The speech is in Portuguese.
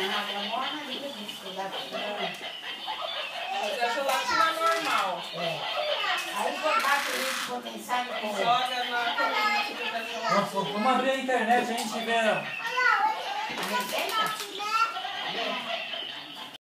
na água morna, liga disso, dá fazer a gelatina normal. É. Aí bate o leite condensado com... Joga na comida que fica da gelatina. Vamos abrir a internet, a gente vê... A receita?